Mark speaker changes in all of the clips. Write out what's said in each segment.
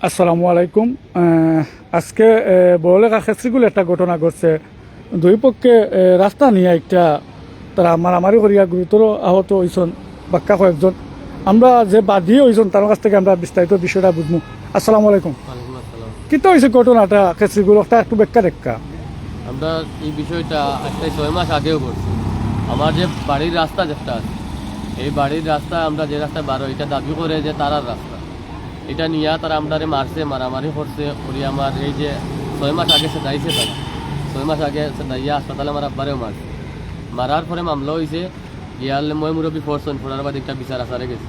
Speaker 1: আসসালামু আলাইকুম। আজকে বড়লেখা খেসরিগুলো একটা ঘটনা ঘটছে। দুই পক্ষে রাস্তা নিয়ে একটা তারা মারামারি করিয়া গুরুতর আহত হয়েছেন বাক্কা কয়েকজন। আমরা যে বাদী হয়েছেন তার কাছ থেকে আমরা বিস্তারিত বিষয়টা বুঝবো। আসসালামু আলাইকুম।
Speaker 2: ওয়ালাইকুম আসসালাম।
Speaker 1: কিতা হয়েছে ঘটনাটা খেসরিগুলো একটু ব্যাখ্যা দেখা।
Speaker 2: আমরা এই বিষয়টা আজকে 6 মাস আগেও করছি। আমার যে বাড়ির রাস্তা যেটা আছে, এই বাড়ির রাস্তা আমরা যে রাস্তায় বারো এটা দাবি করে যে তারার রাস্তা, এটা নিয়ে তারা আমরারে মারছে, মারামারি করছে করি। আমার এই যে 6 মাস আগে সে দাইছে, তারা 6 মাস আগে সে দাইয়া হাসপাতালে আমার আব্বারেও মারছে। মারার পরে মামলা হয়েছে, ইয়ালে মই মুরব্বী ফোরছেন, ফোরার বাদ একটা বিচার আসারে গেছে।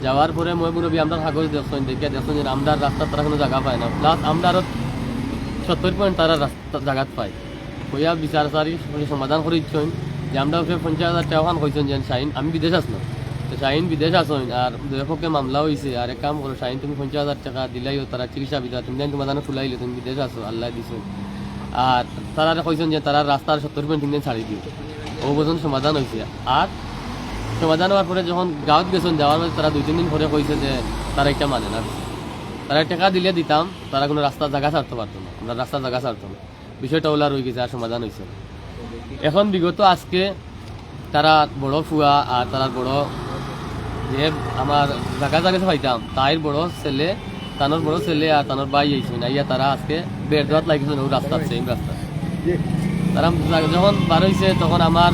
Speaker 2: যাওয়ার পরে মই মুরব্বী আমরা কাগজ দেখছেন, দেখিয়া দেখছেন যে আমরার রাস্তা তারা কোনো জায়গা পায় না, প্লাস আমরা আরও 70% তারা রাস্তা জায়গাত পায়। কইয়া বিচার সারি সমাধান করে দিচ্ছেন যে আমরা ওকে 50,000 টাকা কইছেন যে শাহিন আমি বিদেশ আসলাম, তো শাহিন বিদেশ আসেন আর দুই পক্ষে মামলা হয়েছে। আর এক কাম করো, শাহিন তুমি 50,000 টাকা দিলাইও তারা চিকিৎসা বিচার তুমি সমাধান খুলাইলে, তুমি বিদেশ আসো, আল্লাহ দিছো। আর তারা কইছেন যে তারা রাস্তার 70% তুমি ছাড়ি দিও। ও পর্যন্ত সমাধান হয়েছে। আর সমাধান হওয়ার পরে যখন গাঁৱত গেছেন, যাওয়ার পরে তারা 2-3 দিন পরে কইছে যে তারা একটা মানে না, তারা টাকা দিলে দিতাম, তারা কোনো রাস্তার জায়গা ছাড়তে পারতো না, আমরা রাস্তার জায়গা ছাড়তো না। বিষয়টা ওলা রয়ে গেছে আর সমাধান হয়েছে। এখন বিগত আজকে তারা বড় ফুয়া আর তার বড় যে আমার জায়গা জায়গা পাইতাম তাইর বড় ছেলে, তানোর বড় ছেলে আর তানোর ভাই আইসুন আইয়া তারা আজকে বেড় দেওয়াত লাগিয়েছেন ও রাস্তার সেম রাস্তা। তারা যখন বার হয়েছে তখন আমার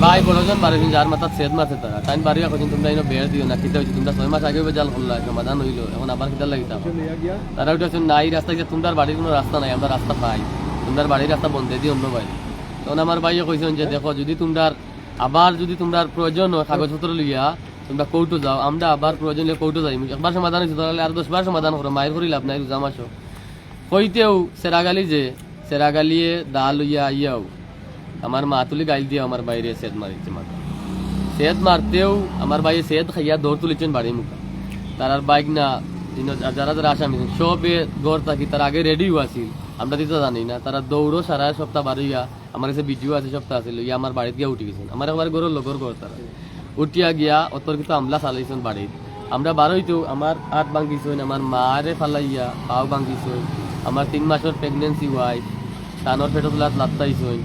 Speaker 2: ভাই বড়জন বার হয়েছেন, যার মাথার ছেদ মারছে তারা তাই বাড়িয়া করছেন তোমরা এনে বেড় দিও না, খিতে হয়েছে তোমরা 6 মাস আগেও বেজাল করলা, সমাধান হইলো, এখন আবার খিতার লাগিতাম। তারা উঠেছেন না এই রাস্তা, তোমার বাড়ির কোনো রাস্তা নাই, আমরা রাস্তা পাই, তোমার বাড়ির রাস্তা বন্ধে দিই অন্য বাড়ি। তখন আমার ভাইয়ে কইছেন যে দেখো যদি তোমরার আবার যদি তোমরার প্রয়োজন হয় কাগজপত্র লিয়া তোমরা কোর্টও যাও, আমরা আবার প্রয়োজন হলে কোর্টও যাই, একবার সমাধান হয়েছে তাহলে আর 10 বার সমাধান করো, মায়ের করি লাভ নাই, রোজা মাসও কইতেও সেরাগালি যে সেরাগালিয়ে দা লইয়া আইয়াও আমার মা তুলি গাইল দিয়ে আমার বাইরে সেদ মারিছে। মাথা সেদ মারতেও আমার বাইরে সেদ খাইয়া দৌড় তুলেছেন বাড়ির মুখে। তার আর বাইক না যারা যারা আসামি সবে গড় থাকি তার আগে রেডিও আছিল, আমরা দিতে জানি না। তারা দৌড়ো সারা সপ্তাহ বাড়িয়া আমার কাছে ভিডিও আছে, সপ্তাহ আছে লইয়া আমার বাড়িতে গিয়া উঠি গেছেন। আমার গরুর লগর গড় তারা উঠিয়া গিয়া অতর্কিত আমলা চালাইছেন বাড়ির। আমরা বারোইতো আমার হাত ভাঙিছেন, আমার মারে ফালাইয়া পাও ভাঙিছেন, আমার 3 মাসের প্রেগনেন্সি ওয়াইফ টানোর পেটত লাত্তাইছেন।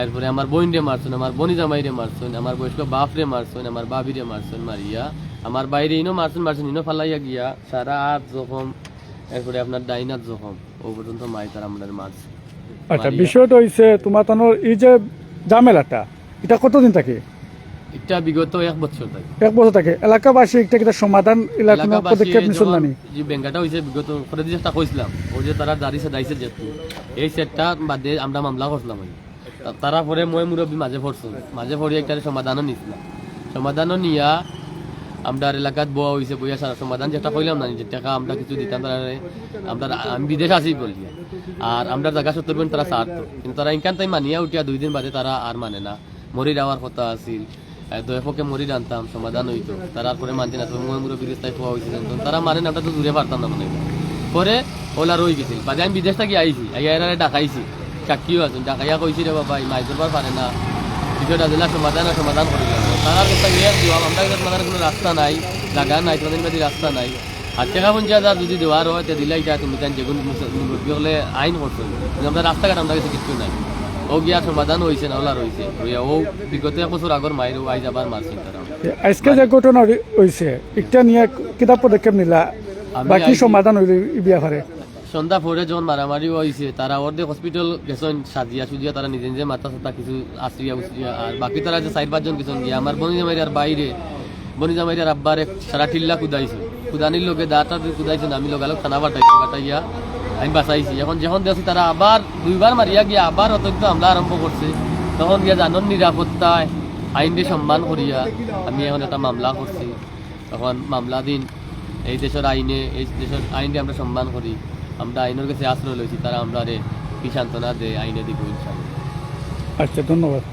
Speaker 2: এরপরে আমার বোনরে মারছেন, আমার বনি জামাইরে মারছেন, আমার বয়স্ক বাপরে মারছেন, আমার বাবিরে মারছেন, মারিয়া আমার বাইরে ইনো মারছেন ইনো ফালাইয়া গিয়া সারা হাত জখম, এরপরে আপনার ডাইনাত জখম, ও পর্যন্ত মাই তারা আমাদের মারছে।
Speaker 1: আচ্ছা, বিষয়টা হয়েছে তোমার তানোর এই যে ঝামেলাটা এটা কতদিন থাকে?
Speaker 2: এটা বিগত 1 বছর থাকে।
Speaker 1: 1 বছর থাকে। এলাকাবাসী একটা সমাধান কোনো পদক্ষেপ নিছিল না?
Speaker 2: যে বেঙ্গাটা হয়েছে বিগত করে যেটা কইছিলাম, ও যে তারা দাঁড়ি দাইছে যেহেতু এই সেটটা বাদে আমরা মামলা করছিলাম। তারা পরে মই মুরব্বী মাঝে পড়ছো, মাঝে পড়ে একটা সমাধানও নিছিলাম। সমাধানও নিয়া আমরা এলাকাত বয়া হয়েছে, বইয়া সারা সমাধান যেটা কইলাম না, যে টাকা আমরা কিছু দিতাম তারা, আমরা আমি বিদেশ আসি বলি আর আমরা জায়গা 70% তারা ছাড়তো, কিন্তু তারা ইনকান তাই মানিয়া উঠিয়া 2 দিন বাদে তারা আর মানে না। মরি যাওয়ার কথা আছিল, দয়পক্ষে মরি আনতাম, সমাধান হইতো, তার পরে মানতে না, মই মুরব্বী তাই খোয়া হয়েছিল, তারা মানে না, আমরা তো দূরে পারতাম না মনে পরে ওলা রয়ে গেছিল। বাদে আমি বিদেশ থেকে আইছি, আইয়া ডাকাইছি, সাক্ষীও আছেন, ডাকাইয়া কইছি রে বাবা মাছ ধরবার পারে না, বিষয়টা দিলা সমাধান করে দিলাম। তার কথা ইয়ে দিলাম, আমরা তোমাদের কোনো রাস্তা নাই, জায়গা নাই, তোমাদের বাড়ি রাস্তা নাই, আর টাকা 50,000 যদি দেওয়ার হয় তে দিলাই যা তুমি যেগুলো মুরব্বী হলে আইন করছো, কিন্তু আমরা রাস্তাঘাট আমরা কাছে কিছু নাই। ও গিয়া সমাধান হয়েছে না, ওলা রয়েছে ও বিগত 1 বছর আগর মায়ের আই যাবার মারছে তারা।
Speaker 1: আজকে যে ঘটনা হয়েছে এটা নিয়ে কিতাব পদক্ষেপ নিলা, বাকি সমাধান হইলে বিয়া করে?
Speaker 2: সন্ধ্যা পরে যখন মারামারি হয়েছে তারা অর্ধেক হসপিটাল গেছেন সাজিয়া সুজিয়া, তারা নিজে নিজে মাথা সাথা কিছু আশ্রিয়া উসরিয়া, আর বাকি তারা যে 4-5 জন গেছেন গিয়া আমার বনি জামাইরার বাইরে, বনি জামাইরার আব্বার সারা টিল্লা কুদাইছে, কুদানির লোকে দাঁড়টা কুদাইছেন, আমি লোকালোক খানা বাটাইয়া আমি বাঁচাইছি। এখন যখন দেখছি তারা আবার 2 বার মারিয়া গিয়া আবার অত্যন্ত হামলা আরম্ভ করছে, তখন গিয়া জানন নিরাপত্তায় আইনটি সম্মান করিয়া আমি এখন একটা মামলা করছি। তখন মামলা দিন এই দেশের আইনটি আমরা সম্মান করি, আমরা আইনের কাছে আশ্রয় লইছি, তারা আমরা কি সান্ত্বনা দেয় আইনে দিব ইনশাআল্লাহ।
Speaker 1: আচ্ছা, ধন্যবাদ।